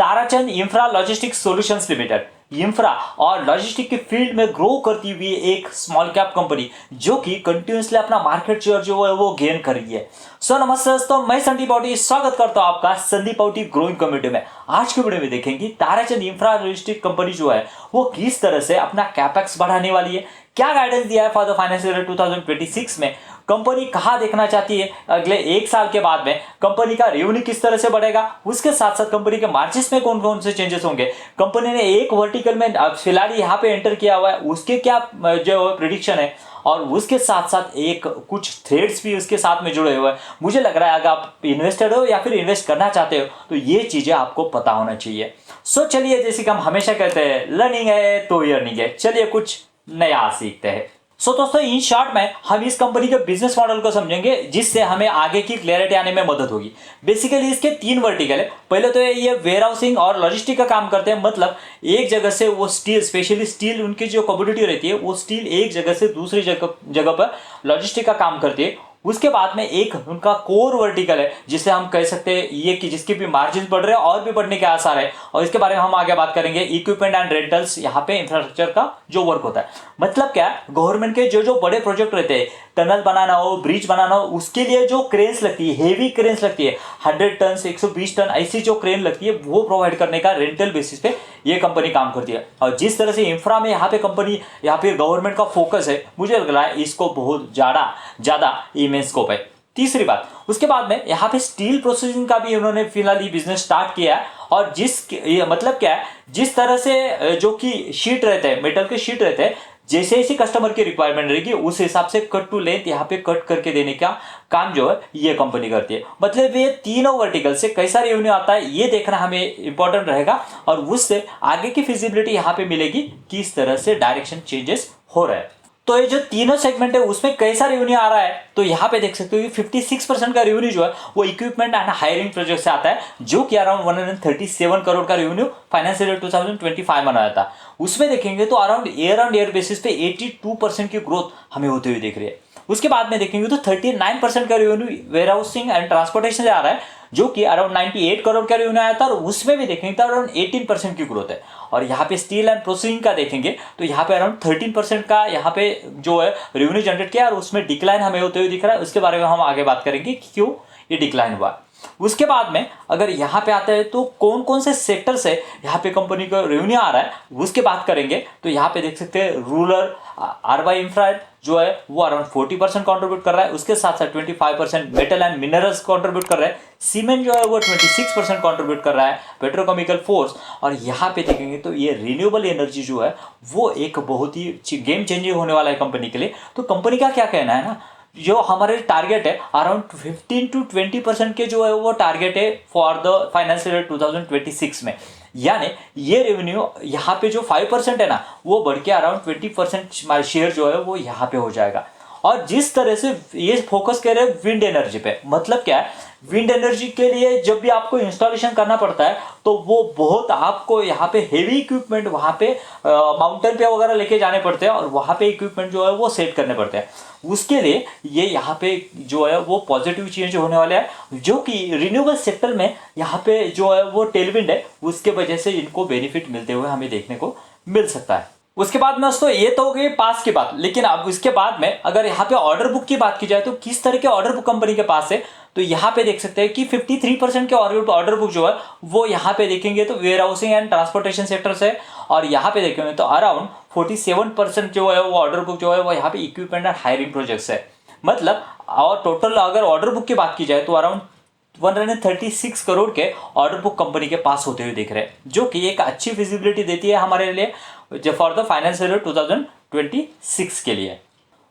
Tarachand infra logistics solutions limited infra और logistic की field में ग्रो करती हुई एक स्मॉल कैप कंपनी जो कि कंटिन्यूसली अपना मार्केट शेयर जो है वो गेन कर रही है। सो नमस्ते दोस्तों, मैं संदीप पाउटी स्वागत करता हूं आपका संदीप पाउटी ग्रोइंग कम्युनिटी में। आज के वीडियो में देखेंगे ताराचंद इंफ्रा लॉजिस्टिक कंपनी जो है वो किस तरह से अपना कैपेक्स बढ़ाने वाली है, क्या गाइडेंस दिया है फॉर द फाइनेंशियल ईयर 2026 में, कंपनी कहां देखना चाहती है अगले एक साल के बाद में, कंपनी का रेवेन्यू किस तरह से बढ़ेगा, उसके साथ साथ कंपनी के मार्जिन में कौन कौन से चेंजेस होंगे, कंपनी ने एक वर्टिकल में फिलहाल यहाँ पे एंटर किया हुआ है उसके क्या जो प्रिडिक्शन है, और उसके साथ साथ एक कुछ थ्रेड्स भी उसके साथ में जुड़े हुए हैं। मुझे लग रहा है अगर आप इन्वेस्टर हो या फिर इन्वेस्ट करना चाहते हो तो ये चीजें आपको पता होना चाहिए। सो चलिए, जैसे कि हम हमेशा कहते हैं लर्निंग है तो अर्निंग है, चलिए कुछ नया सीखते हैं। सो दोस्तों, इन शॉर्ट में हम इस कंपनी के बिजनेस मॉडल को समझेंगे जिससे हमें आगे की क्लैरिटी आने में मदद होगी। बेसिकली इसके तीन वर्टिकल है। पहले तो ये वेयर हाउसिंग और लॉजिस्टिक का काम करते हैं, मतलब एक जगह से वो स्टील, स्पेशली स्टील उनकी जो कमोडिटी रहती है वो स्टील एक जगह से दूसरी जगह पर लॉजिस्टिक का काम करती है। उसके बाद में एक उनका कोर वर्टिकल है जिसे हम कह सकते हैं ये कि जिसके भी मार्जिन बढ़ रहे हैं और भी बढ़ने के आसार है, और इसके बारे में हम आगे बात करेंगे। इक्विपमेंट एंड रेंटल्स यहाँ पे इंफ्रास्ट्रक्चर का जो वर्क होता है, मतलब क्या है, गवर्नमेंट के जो जो बड़े प्रोजेक्ट रहते हैं, टनल बनाना हो, ब्रिज बनाना हो, उसके लिए जो क्रेन्स लगती है, हेवी क्रेन्स लगती है, 100 टन से 120 टन ऐसी जो क्रेन लगती है वो प्रोवाइड करने का रेंटल बेसिस पे ये कंपनी काम करती है। और जिस तरह से इंफ्रा में यहाँ पे कंपनी यहाँ पे गवर्नमेंट का फोकस है, मुझे लग रहा है इसको बहुत ज्यादा इमेंस स्कोप है। तीसरी बात, उसके बाद में यहाँ पे स्टील प्रोसेसिंग का भी उन्होंने फिलहाल ये बिजनेस स्टार्ट किया है, और ये मतलब क्या है, जिस तरह से जो कि शीट रहते हैं, मेटल के शीट रहते हैं, जैसे जैसे कस्टमर की रिक्वायरमेंट रहेगी उस हिसाब से कट टू लेंथ यहाँ पे कट करके देने का काम जो है ये कंपनी करती है। मतलब ये तीनों वर्टिकल से कैसा रेवेन्यू आता है ये देखना हमें इंपॉर्टेंट रहेगा, और उससे आगे की फिजिबिलिटी यहाँ पे मिलेगी किस तरह से डायरेक्शन चेंजेस हो रहे हैं। तो ये जो तीनों सेगमेंट है उसमें कैसा रेवेन्यू आ रहा है, तो यहाँ पे देख सकते हो 56% का रेवेन्यू जो है वो इक्विपमेंट एंड हायरिंग प्रोजेक्ट से आता है, जो कि अराउंड 137 करोड़ का रेवेन्यू फाइनेंशियल ईयर 2025 में आया था। उसमें देखेंगे तो अराउंड ईयर बेसिस पे 82% की ग्रोथ हमें होते हुए दिख रही है। उसके बाद में देखेंगे तो 39% का revenue warehousing and transportation से आ रहा है, जो कि अराउंड 98 करोड़ का रेवेन्यू आया था, और उसमें भी देखेंगे तो अराउंड 18% की ग्रोथ है। और यहाँ पे स्टील एंड प्रोसेसिंग का देखेंगे तो यहाँ पे अराउंड 13% का यहाँ पे जो है रेवेन्यू जनरेट किया, और उसमें डिक्लाइन हमें होते हुए दिख रहा है। उसके बारे में हम आगे बात करेंगे कि क्यों ये डिक्लाइन हुआ। उसके बाद में अगर यहाँ पे आता है तो कौन कौन से सेक्टर से यहाँ पे कंपनी का रेवेन्यू आ रहा है उसके बात करेंगे, तो यहाँ पे देख सकते हैं रूरल अर्बन इंफ्रा जो है वो अराउंड 40% कॉन्ट्रीब्यूट कर रहा है। उसके साथ साथ 25% मेटल एंड मिनरल्स कॉन्ट्रीब्यूट कर रहा है, सीमेंट जो है वो 26% कॉन्ट्रीब्यूट कर रहा है, पेट्रोकेमिकल फोर्स। और यहाँ पे देखेंगे तो ये रिन्यूएबल एनर्जी जो है वो एक बहुत ही गेम चेंजिंग होने वाला है कंपनी के लिए। तो कंपनी का क्या कहना है ना, जो हमारे टारगेट है अराउंड 15 to 20% के जो है वो टारगेट है फॉर द फाइनेंशियल ईयर 2026 में, यानी ये रेवेन्यू यहाँ पे जो 5% है ना वो बढ़ के अराउंड 20% शेयर जो है वो यहाँ पे हो जाएगा। और जिस तरह से ये फोकस कर रहे हैं विंड एनर्जी पे, मतलब क्या है, विंड एनर्जी के लिए जब भी आपको इंस्टॉलेशन करना पड़ता है तो वो बहुत आपको यहाँ पे हेवी इक्विपमेंट वहाँ पे माउंटेन पे वगैरह लेके जाने पड़ते हैं, और वहाँ पे इक्विपमेंट जो है वो सेट करने पड़ते हैं। उसके लिए ये यहाँ पे जो है वो पॉजिटिव चेंज होने वाले हैं, जो कि रिन्यूएबल सेक्टर में यहाँ पे जो है वो टेलविंड है, उसके वजह से इनको बेनिफिट मिलते हुए हमें देखने को मिल सकता है। उसके बाद में दोस्तों ये तो हो गई पास की बात, लेकिन अब इसके बाद में अगर यहाँ पे ऑर्डर बुक की बात की जाए तो किस तरह के ऑर्डर बुक कंपनी के पास है, तो यहाँ पे देख सकते हैं कि 53% के ऑर्डर बुक जो है वो यहाँ पे देखेंगे तो warehousing and transportation sector से, और यहाँ पे देखेंगे तो अराउंड 47% जो है वो ऑर्डर बुक जो है वो यहाँ पे इक्विपमेंट एंड हायरिंग प्रोजेक्ट्स है। मतलब और टोटल अगर ऑर्डर बुक की बात की जाए तो अराउंड 136 करोड़ के ऑर्डर बुक कंपनी के पास होते हुए दिख रहे हैं, जो कि एक अच्छी विजिबिलिटी देती है हमारे लिए जो फॉर द फाइनेंशियल ईयर 2026 के लिए।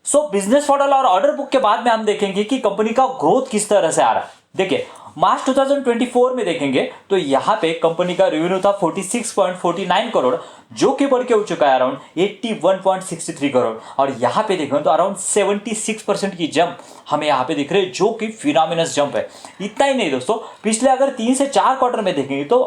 सो बिजनेस मॉडल और ऑर्डर बुक के बाद में हम देखेंगे कि कंपनी का ग्रोथ किस तरह से आ रहा है। देखिए मार्च 2024 में देखेंगे तो यहाँ पे कंपनी का रेवेन्यू था 46.49 करोड़, जो कि बढ़ के हो चुका है अराउंड 81.63 करोड़, और यहाँ पे देखेंगे तो अराउंड 76% की जंप हमें यहाँ पे दिख रही है, जो कि फिनोमिनस जंप है। इतना ही नहीं दोस्तों, पिछले अगर 3 से 4 क्वार्टर में देखेंगे तो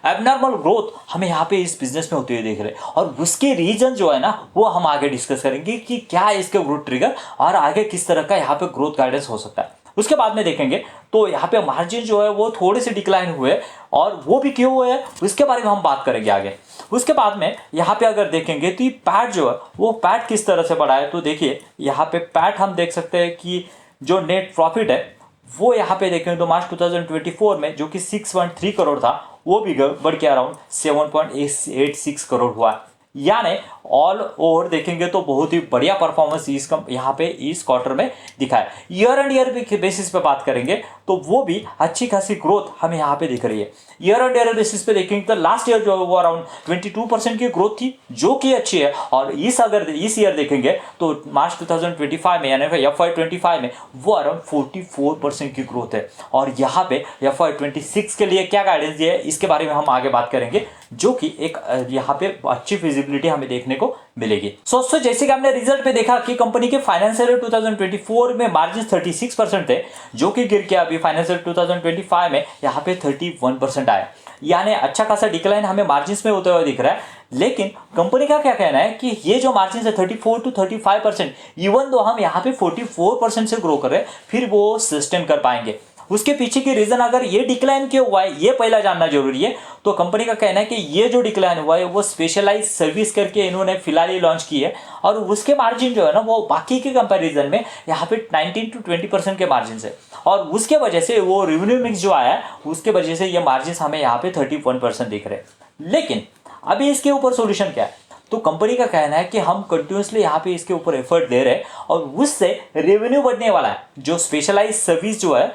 एबनॉर्मल ग्रोथ हमें यहाँ पे इस बिजनेस में होते हुए देख रहे हैं, और उसके रीजन जो है ना वो हम आगे डिस्कस करेंगे कि क्या है इसके ग्रोथ ट्रिगर और आगे किस तरह का यहाँ पे ग्रोथ गाइडेंस हो सकता है। उसके बाद में देखेंगे तो यहाँ पे मार्जिन जो है वो थोड़े से डिक्लाइन हुए, और वो भी क्यों हुए हैं उसके बारे में हम बात करेंगे आगे। उसके बाद में यहाँ पे अगर देखेंगे तो ये पैट जो है वो पैट किस तरह से बढ़ा है, तो देखिए यहाँ पे पैट हम देख सकते हैं कि जो नेट प्रॉफिट है वो यहाँ पे देखेंगे तो मार्च 2024 में जो कि 6.3 करोड़ था वो भी बढ़ के अराउंड 7.86 करोड़ हुआ। यानी ऑल ओवर देखेंगे तो बहुत ही बढ़िया परफॉर्मेंस यहाँ पे इस क्वार्टर में दिखा है। ईयर एंड ईयर बेसिस पे बात करेंगे तो वो भी अच्छी खासी ग्रोथ हमें यहाँ पे दिख रही है। ईयर एंड ईयर बेसिस पे देखेंगे तो लास्ट ईयर जो है वो अराउंड 22% की ग्रोथ थी जो कि अच्छी है, और इस ईयर देखेंगे तो मार्च 2025 में यानी FY25 में वो अराउंड 44% की ग्रोथ है। और यहाँ पे FY26 के लिए क्या गाइडेंस दिया है इसके बारे में हम आगे बात करेंगे, जो कि एक यहाँ पे अच्छी विजिबिलिटी हमें देखने को मिलेगी। दोस्तों जैसे कि हमने रिजल्ट पे देखा कि कंपनी के फाइनेंशियल ईयर 2024 में मार्जिन 36% थे, जो कि गिर के अभी फाइनेंशियल 2025 में यहाँ पे 31% आया। यानी अच्छा खासा डिक्लाइन हमें मार्जिन में होते हुए दिख रहा है। लेकिन कंपनी का क्या कहना है कि ये जो मार्जिन है 34 to 35%, इवन दो हम यहाँ पे 44% से ग्रो कर रहे हैं फिर वो सस्टेन कर पाएंगे। उसके पीछे की रीजन अगर ये डिक्लाइन क्यों हुआ है ये पहला जानना जरूरी है। तो कंपनी का कहना है कि ये जो डिक्लाइन हुआ है वो स्पेशलाइज सर्विस करके इन्होंने फिलहाल ही लॉन्च की है, और उसके मार्जिन जो है ना वो बाकी के कंपैरिजन में यहाँ पे 19 to 20% के मार्जिन है, और उसके वजह से वो रेवेन्यू मिक्स जो आया है उसके वजह से ये मार्जिन हमें यहाँ पे 31% दिख रहे हैं। लेकिन अभी इसके ऊपर सोल्यूशन क्या है, तो कंपनी का कहना है कि हम कंटिन्यूसली यहाँ पे इसके ऊपर एफर्ट दे रहे हैं और उससे रेवेन्यू बढ़ने वाला है। जो स्पेशलाइज सर्विस जो है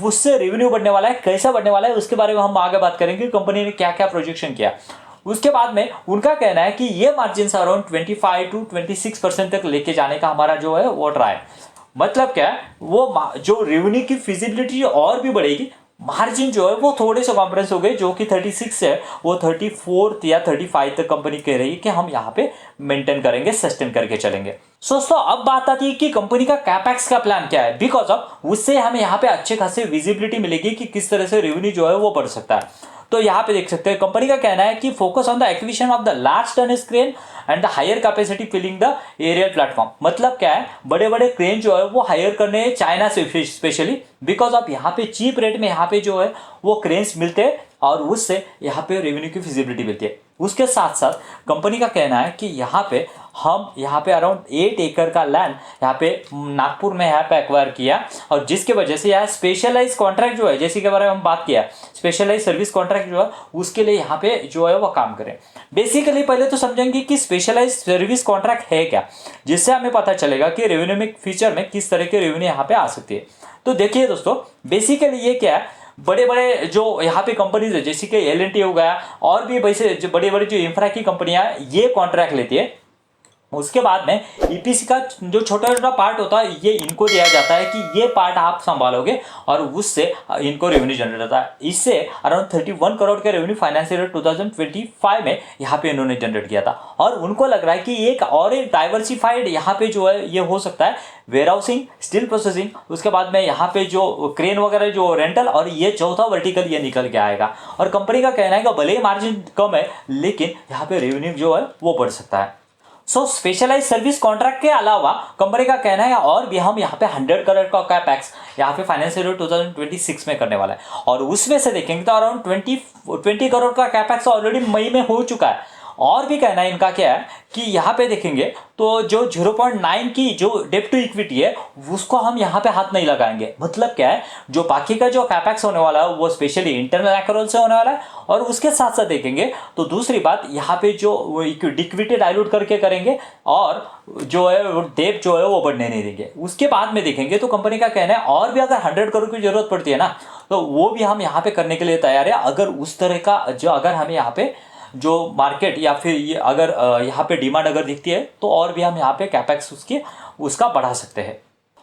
उससे रेवेन्यू बढ़ने वाला है, कैसा बढ़ने वाला है उसके बारे में हम आगे बात करेंगे कंपनी ने क्या क्या प्रोजेक्शन किया। उसके बाद में उनका कहना है कि ये मार्जिन अराउंड 25 to 26% तक लेके जाने का हमारा जो है वो ट्राई। मतलब क्या है, वो जो रेवेन्यू की फिजिबिलिटी और भी बढ़ेगी, मार्जिन जो है वो थोड़े से कॉम्प्रेस हो गए, जो कि 36 है वो 34 या 35 तक कंपनी कह रही है कि हम यहाँ पे मेंटेन करेंगे, सस्टेन करके चलेंगे। दोस्तों अब बात आती है कि कंपनी का कैपेक्स का प्लान क्या है, बिकॉज ऑफ उससे हमें यहाँ पे अच्छे खासे विजिबिलिटी मिलेगी कि किस तरह से रेवेन्यू जो है वो बढ़ सकता है। तो यहाँ पे देख सकते हैं कंपनी का कहना है कि focus on the acquisition of the large ton crane and the higher capacity filling the aerial platform. मतलब क्या है, बड़े बड़े क्रेन जो है वो हायर करने चाइना से स्पेशली, बिकॉज ऑफ यहाँ पे चीप रेट में यहाँ पे जो है वो क्रेन्स मिलते हैं और उससे यहाँ पे रेवेन्यू की फिजिबिलिटी मिलती है। उसके साथ साथ कंपनी का कहना है कि हम यहाँ पे अराउंड 8 एकड़ का लैंड यहाँ पे नागपुर में यहाँ पे एक्वायर किया, और जिसके वजह से यहाँ स्पेशलाइज कॉन्ट्रैक्ट जो है, जैसे के बारे में हम बात किया स्पेशलाइज सर्विस कॉन्ट्रैक्ट जो है उसके लिए यहाँ पे जो है वो काम करें। बेसिकली पहले तो समझेंगे कि स्पेशलाइज सर्विस कॉन्ट्रैक्ट है क्या, जिससे हमें पता चलेगा कि रेवेन्यू में फ्यूचर में किस तरह के रेवेन्यू यहाँ पे आ सकती है। तो देखिए दोस्तों बेसिकली ये क्या है, बड़े बड़े जो यहाँ पे कंपनीज है जैसे कि L&T हो गया और भी वैसे जो बड़े बड़े जो इंफ्रा की कंपनियां ये कॉन्ट्रैक्ट लेती है। उसके बाद में ईपीसी का जो छोटा छोटा पार्ट होता है ये इनको दिया जाता है कि ये पार्ट आप संभालोगे, और उससे इनको रेवेन्यू जनरेट होता है। इससे अराउंड 31 करोड़ के रेवेन्यू फाइनेंशियल ईयर 2025 में यहाँ पे इन्होंने जनरेट किया था, और उनको लग रहा है कि एक और एक डाइवर्सिफाइड यहाँ पे जो है ये हो सकता है वेयर हाउसिंग, स्टील प्रोसेसिंग, उसके बाद में यहाँ पे जो क्रेन वगैरह जो रेंटल, और ये चौथा वर्टिकल ये निकल के आएगा। और कंपनी का कहना है कि भले ही मार्जिन कम है लेकिन यहाँ पे रेवेन्यू जो है वो बढ़ सकता है। स्पेशलाइज सर्विस कॉन्ट्रैक्ट के अलावा कंपनी का कहना है और भी हम यहाँ पे 100 करोड़ का कैपेक्स यहाँ पे फाइनेंशियल ईयर 2026 में करने वाला है, और उसमें से देखेंगे तो अराउंड 20 करोड़ का कैपेक्स ऑलरेडी मई में हो चुका है। और भी कहना है इनका क्या है कि यहाँ पे देखेंगे तो जो 0.9 की जो डेब्ट टू इक्विटी है उसको हम यहाँ पे हाथ नहीं लगाएंगे। मतलब क्या है, जो बाकी का जो कैपेक्स होने वाला है वो स्पेशली इंटरनल एक्रोल से होने वाला है, और उसके साथ साथ देखेंगे तो दूसरी बात यहाँ पे जो इक्विटी डाइल्यूट करके करेंगे, और जो है वो डेब्ट जो है वो बढ़ने नहीं देंगे। उसके बाद में देखेंगे तो कंपनी का कहना है और भी अगर 100 करोड़ की जरूरत पड़ती है ना तो वो भी हम यहाँ पे करने के लिए तैयार है, अगर उस तरह का जो अगर हमें यहाँ पे जो मार्केट या फिर ये अगर यहाँ पे डिमांड अगर दिखती है तो और भी हम यहाँ पे कैपेक्स उसका बढ़ा सकते हैं।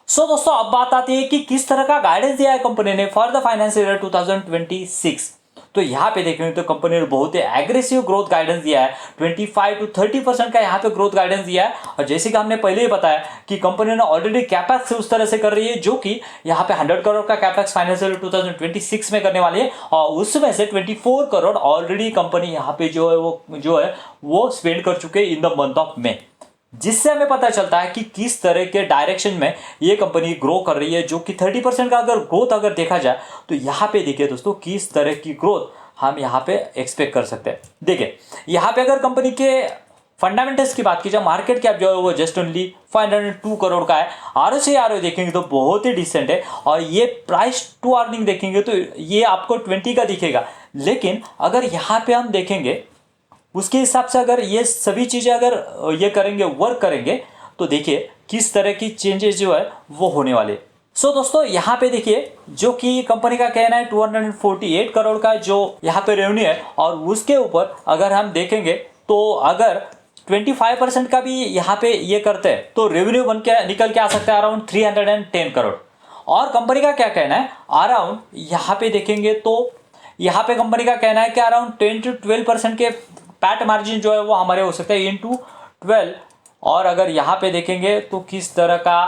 दोस्तों अब बात आती है कि किस तरह का गाइडेंस दिया है कंपनी ने फॉर द फाइनेंशियल ईयर 2026। तो यहाँ पे देखेंगे तो कंपनी ने बहुत ही एग्रेसिव ग्रोथ गाइडेंस दिया है, 25 to 30% का यहाँ पे ग्रोथ गाइडेंस दिया है। और जैसे कि हमने पहले ही बताया कि कंपनी ने ऑलरेडी कैपेक्स उस तरह से कर रही है जो कि यहाँ पे 100 करोड़ का कैपेक्स फाइनेंशियल 2026 में करने वाली है, और उसमें से 24 करोड़ ऑलरेडी कंपनी यहाँ पे जो है वो स्पेंड कर चुके हैं in the month of May. जिससे हमें पता चलता है कि किस तरह के डायरेक्शन में ये कंपनी ग्रो कर रही है, जो कि 30% का अगर ग्रोथ अगर देखा जाए तो यहाँ पे देखिए दोस्तों किस तरह की ग्रोथ हम यहाँ पे एक्सपेक्ट कर सकते हैं। देखिए यहाँ पे अगर कंपनी के फंडामेंटल्स की बात की जाए, मार्केट कैप जो है वो जस्ट ओनली 502 करोड़ का है। आरओसी देखेंगे तो बहुत ही डिसेंट है, और ये प्राइस टू अर्निंग देखेंगे तो ये आपको 20 का दिखेगा। लेकिन अगर यहाँ पे हम देखेंगे उसके हिसाब से अगर ये सभी चीज़ें अगर ये करेंगे, वर्क करेंगे, तो देखिए किस तरह की चेंजेस जो है वो होने वाले। सो दोस्तों यहाँ पे देखिए जो कि कंपनी का कहना है 248 करोड़ का जो यहाँ पे रेवेन्यू है, और उसके ऊपर अगर हम देखेंगे तो अगर 25% का भी यहाँ पे ये करते हैं तो रेवेन्यू बन के निकल के आ सकता है अराउंड 310 करोड़। और कंपनी का क्या कहना है, अराउंड यहाँ पे देखेंगे तो यहाँ पे कंपनी का कहना है कि अराउंड 10 to 12% के पैट मार्जिन जो है वो हमारे हो सकते हैं इंटू 12। और अगर यहाँ पे देखेंगे तो किस तरह का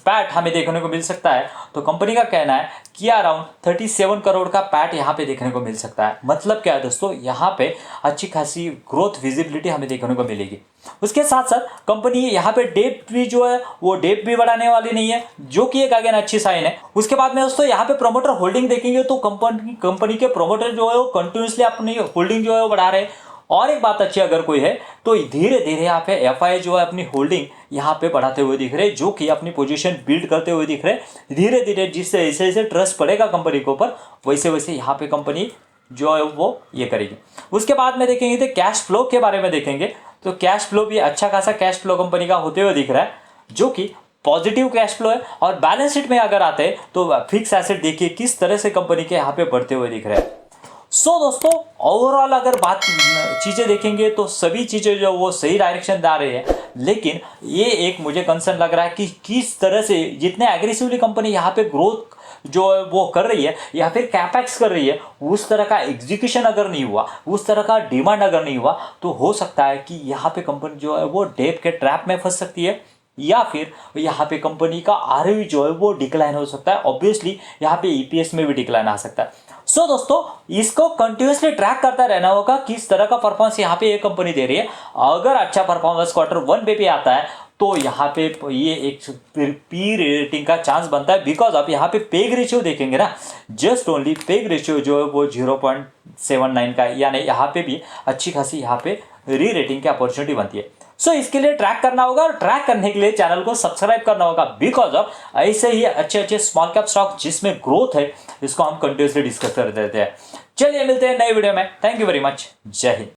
पैट हमें देखने को मिल सकता है, तो कंपनी का कहना है कि अराउंड 37 करोड़ का पैट यहाँ पे देखने को मिल सकता है। मतलब क्या है दोस्तों, यहाँ पे अच्छी खासी ग्रोथ विजिबिलिटी हमें देखने को मिलेगी। उसके साथ साथ कंपनी यहाँ पे डेट भी जो है वो डेट भी बढ़ाने वाली नहीं है, जो कि एक अगेन अच्छी साइन है। उसके बाद में दोस्तों यहाँ पे प्रोमोटर होल्डिंग देखेंगे तो कंपनी के प्रोमोटर जो है वो कंटिन्यूसली अपनी होल्डिंग जो है वो बढ़ा रहे हैं। और एक बात अच्छी अगर कोई है तो धीरे धीरे यहाँ पे एफआई जो है अपनी होल्डिंग यहाँ पे बढ़ाते हुए दिख रहे हैं, जो कि अपनी पोजीशन बिल्ड करते हुए दिख रहे हैं धीरे धीरे। जिससे जैसे जैसे ट्रस्ट पड़ेगा कंपनी के ऊपर, वैसे वैसे यहाँ पे कंपनी जो है वो ये करेगी। उसके बाद में देखेंगे तो कैश फ्लो के बारे में देखेंगे तो कैश फ्लो भी अच्छा खासा कैश फ्लो कंपनी का होते हुए दिख रहा है, जो कि पॉजिटिव कैश फ्लो है। और बैलेंस शीट में अगर आते हैं तो फिक्स एसेट देखिए किस तरह से कंपनी के यहाँ पे बढ़ते हुए दिख रहे हैं। सो दोस्तों ओवरऑल अगर बात चीज़ें देखेंगे तो सभी चीज़ें जो वो सही डायरेक्शन जा रही है, लेकिन ये एक मुझे कंसर्न लग रहा है कि किस तरह से जितने एग्रेसिवली कंपनी यहाँ पे ग्रोथ जो है वो कर रही है या फिर कैपेक्स कर रही है, उस तरह का एग्जीक्यूशन अगर नहीं हुआ, उस तरह का डिमांड अगर नहीं हुआ, तो हो सकता है कि यहाँ पे कंपनी जो है वो डेप के ट्रैप में फंस सकती है, या फिर यहाँ पे कंपनी का आरओई जो है वो डिक्लाइन हो सकता है। ऑब्वियसली यहाँ पे ईपीएस में भी डिक्लाइन आ सकता है। सो दोस्तों इसको कंटिन्यूसली ट्रैक करता रहना होगा किस तरह का परफॉर्मेंस यहाँ पे ये कंपनी दे रही है। अगर अच्छा परफॉर्मेंस Q1 पे भी आता है तो यहाँ पे ये एक पी रेटिंग का चांस बनता है, बिकॉज आप यहाँ पे पेग रेशियो देखेंगे ना, जस्ट ओनली पेग रेशियो जो है वो 0.79 का है, यानी यहाँ पे भी अच्छी खासी यहाँ पे री रेटिंग की अपॉर्चुनिटी बनती है। सो इसके लिए ट्रैक करना होगा, और ट्रैक करने के लिए चैनल को सब्सक्राइब करना होगा, बिकॉज ऑफ ऐसे ही अच्छे अच्छे स्मॉल कैप स्टॉक जिसमें ग्रोथ है इसको हम कंटिन्यूसली डिस्कस करते रहते हैं। चलिए मिलते हैं नए वीडियो में। Thank you very much. जय हिंद।